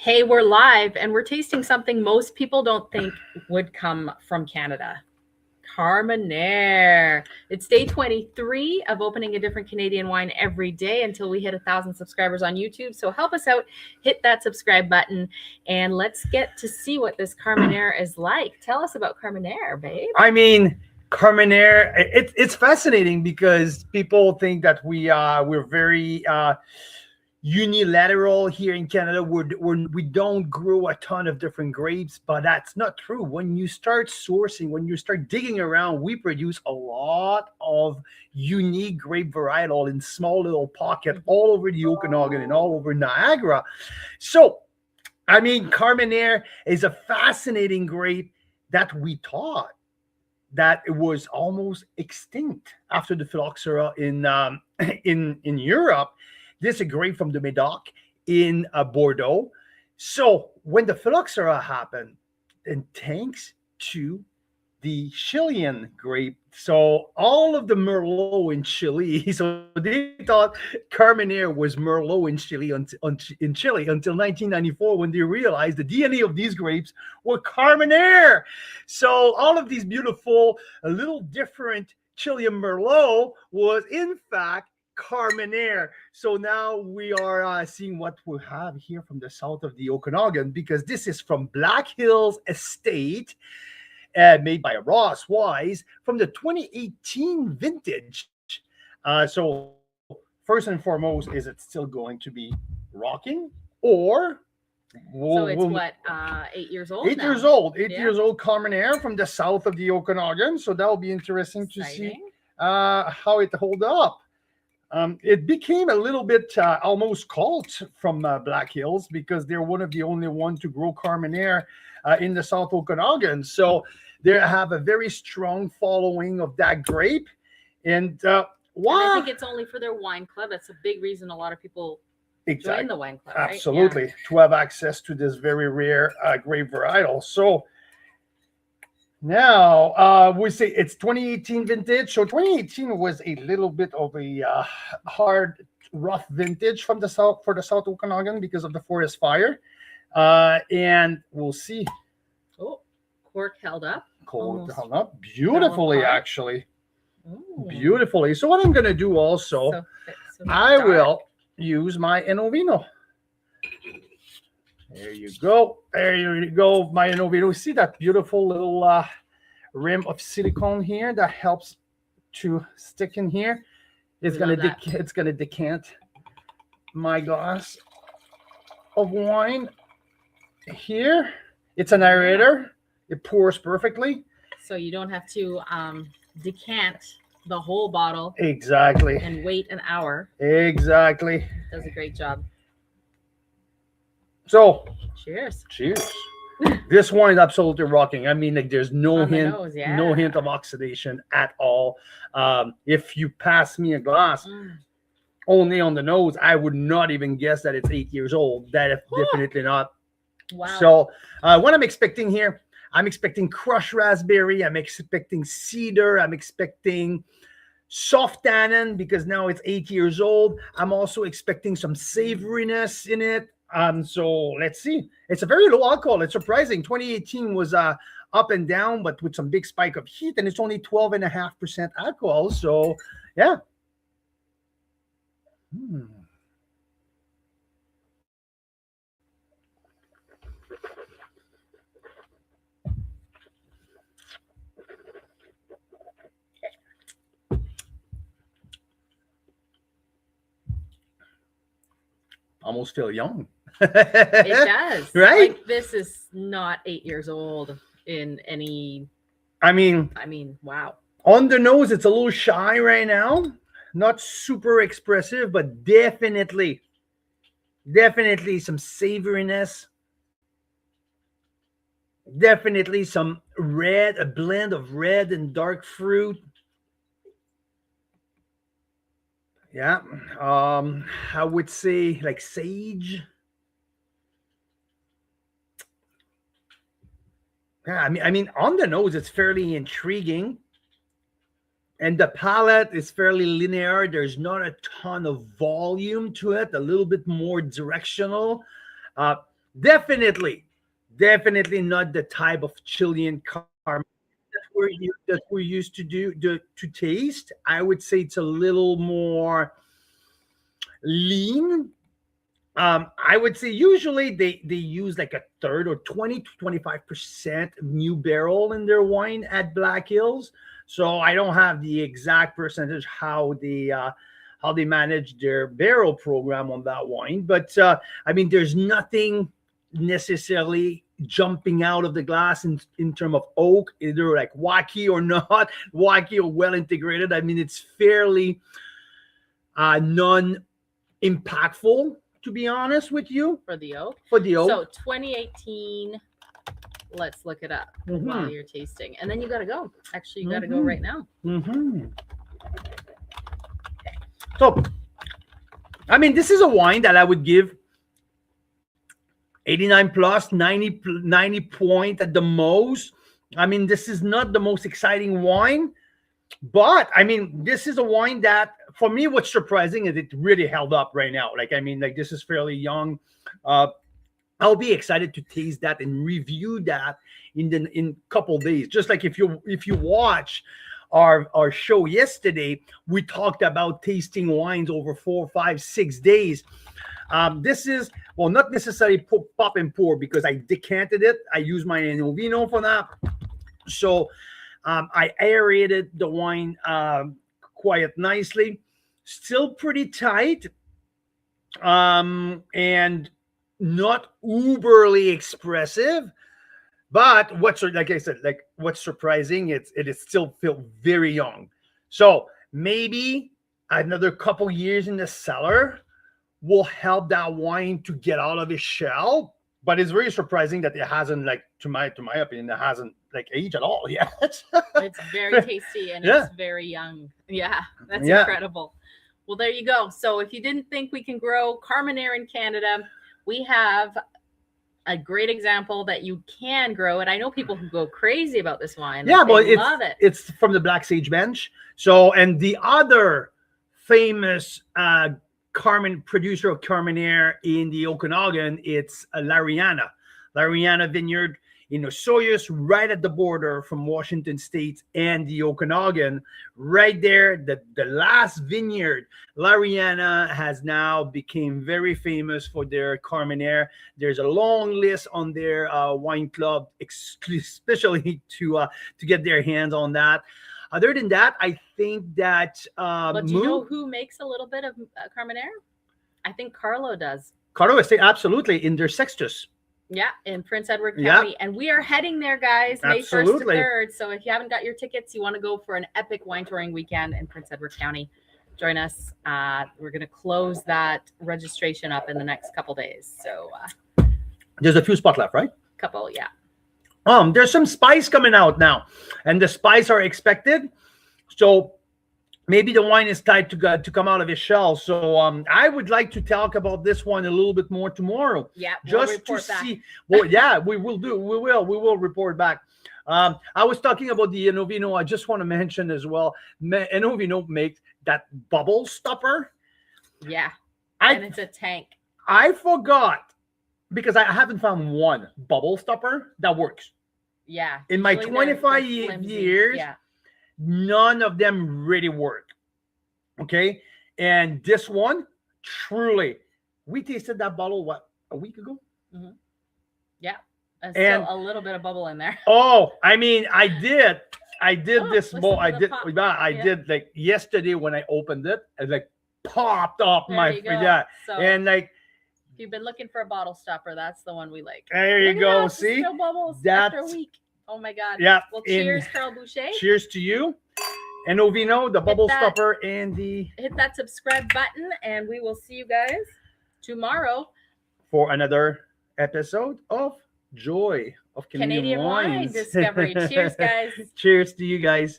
Hey, we're live and we're tasting something most people don't think would come from Canada. Carménère. It's day 23 of opening a different Canadian wine every day until we hit 1,000 subscribers on YouTube. So help us out, hit that subscribe button, and let's get to see what this Carménère is like. Tell us about Carménère, babe. I mean, Carménère, it's fascinating because people think that we're very unilateral here in Canada. We don't grow a ton of different grapes, but that's not true. When you start sourcing, when you start digging around, we produce a lot of unique grape varietal in small little pockets all over the Okanagan and all over Niagara. So, I mean, Carménère is a fascinating grape that we thought that it was almost extinct after the phylloxera in Europe. This is a grape from the Médoc in Bordeaux. So when the phylloxera happened, and thanks to the Chilean grape, so all of the Merlot in Chile, so they thought Carménère was Merlot in Chile until 1994, when they realized the DNA of these grapes were Carménère. So all of these beautiful, a little different Chilean Merlot was in fact Carménère. So now we are seeing what we have here from the south of the Okanagan, because this is from Black Hills Estate, made by Ross Wise from the 2018 vintage. So first and foremost, is it still going to be rocking, or So it's what, 8 years old? 8 now? years old, 8 Yeah. years old Carménère from the south of the Okanagan. So that'll be interesting to see Exciting. how it hold up. It became a little bit almost cult from Black Hills, because they're one of the only ones to grow Carménère in the South Okanagan. So they have a very strong following of that grape. And And I think it's only for their wine club. That's a big reason a lot of people join the wine club, right? Absolutely, to have access to this very rare grape varietal. So now we say it's 2018 vintage. So 2018 was a little bit of a hard, rough vintage from the south, for the South Okanagan, because of the forest fire. And we'll see. Oh, cork held up. Cold Almost hung up beautifully, apart. actually. Ooh. Beautifully. So what I'm going to do also, So I dark. will use my Enovino. There you go. There you go, my Enovino. See that beautiful little rim of silicone here that helps to stick in here? It's We love gonna decant my glass of wine here. It's an aerator. It pours perfectly. So you don't have to decant the whole bottle Exactly. and wait an hour. Exactly. It does a great job. So, Cheers. cheers. This wine is absolutely rocking. I mean, like, there's no On the hint, nose, yeah. no hint of oxidation at all. If you pass me a glass only on the nose, I would not even guess that it's 8 years old. That is definitely not. Wow. So, what I'm expecting here, I'm expecting crushed raspberry. I'm expecting cedar. I'm expecting soft tannin, because now it's 8 years old. I'm also expecting some savoriness in it. So let's see. It's a very low alcohol. It's surprising. 2018 was up and down, but with some big spike of heat, and it's only 12.5% alcohol. So yeah. Almost feel young. It does. Right? Like, this is not 8 years old in any. I mean, wow. on the nose, it's a little shy right now. Not super expressive, but definitely some savoriness. Definitely some red, a blend of red and dark fruit. Yeah, I would say like sage. Yeah, I mean, on the nose, it's fairly intriguing. And the palette is fairly linear. There's not a ton of volume to it, a little bit more directional. Definitely, definitely not the type of Chilean Carmen that we're used to to taste. I would say it's a little more lean. I would say usually they use like a third or 20 to 25% new barrel in their wine at Black Hills. So I don't have the exact percentage how they manage their barrel program on that wine, but I mean there's nothing necessarily jumping out of the glass in terms of oak, either like wacky or not wacky or well integrated. I mean it's fairly non impactful, to be honest with you, For the oak. for the oak. So 2018. Let's look it up while you're tasting, and then you got to go. Actually, you got to go right now. So, I mean, this is a wine that I would give 89 plus, 90 point at the most. I mean, this is not the most exciting wine, but I mean, this is a wine that, for me, what's surprising is it really held up right now. Like, I mean, like this is fairly young. I'll be excited to taste that and review that in couple days. Just like if you watch our show yesterday, we talked about tasting wines over 4, 5, 6 days. This is, well, not necessarily pop and pour because I decanted it. I use my Enovino for that. So I aerated the wine quite nicely. Still pretty tight. And not uberly expressive. But like I said, like what's surprising, it is still feel very young. So maybe another couple years in the cellar will help that wine to get out of its shell. But it's very surprising that it hasn't, like, to my opinion, it hasn't like aged at all yet. It's very tasty and it's very young. Yeah, that's incredible. Well, there you go. So if you didn't think we can grow Carménère in Canada, we have a great example that you can grow it. I know people who go crazy about this wine. Yeah, but love it. It's from the Black Sage Bench. So, and the other famous producer of Carménère in the Okanagan, it's Lariana Vineyard in Osoyoos, right at the border from Washington State and the Okanagan. Right there, the last vineyard. Lariana has now become very famous for their Carménère. There's a long list on their wine club, especially to get their hands on that. Other than that, I think that. But do you know who makes a little bit of Carménère? I think Carlo does. Carlo Estate, absolutely, in their Sextus. Yeah, in Prince Edward County. Yeah. And we are heading there, guys, May 1st to 3rd. So if you haven't got your tickets, you want to go for an epic wine touring weekend in Prince Edward County, join us. We're going to close that registration up in the next couple days. So there's a few spots left, right? Couple, yeah. There's some spice coming out now, and the spice are expected. So maybe the wine is tight to come out of its shell. So I would like to talk about this one a little bit more tomorrow. Yeah, just to see. Well, yeah, we will report back. I was talking about the Enovino. I just want to mention as well, Enovino makes that bubble stopper. Yeah, and it's a tank. I forgot because I haven't found one bubble stopper that works. Yeah. In my 25 years. Yeah. None of them really work. Okay. And this one, truly, we tasted that bottle, a week ago? Mm-hmm. Yeah. And still a little bit of bubble in there. Oh, I mean, I did this bowl. I did like yesterday when I opened it, it like popped off So and like, if you've been looking for a bottle stopper, that's the one we like. There you go. See? Still bubbles after a week. Oh my God. Yeah. Well, cheers, Carl Boucher. Cheers to you. And Enovino, the bubble stopper, and hit that subscribe button, and we will see you guys tomorrow for another episode of Joy of Canadian Wine Discovery. Cheers, guys. Cheers to you guys.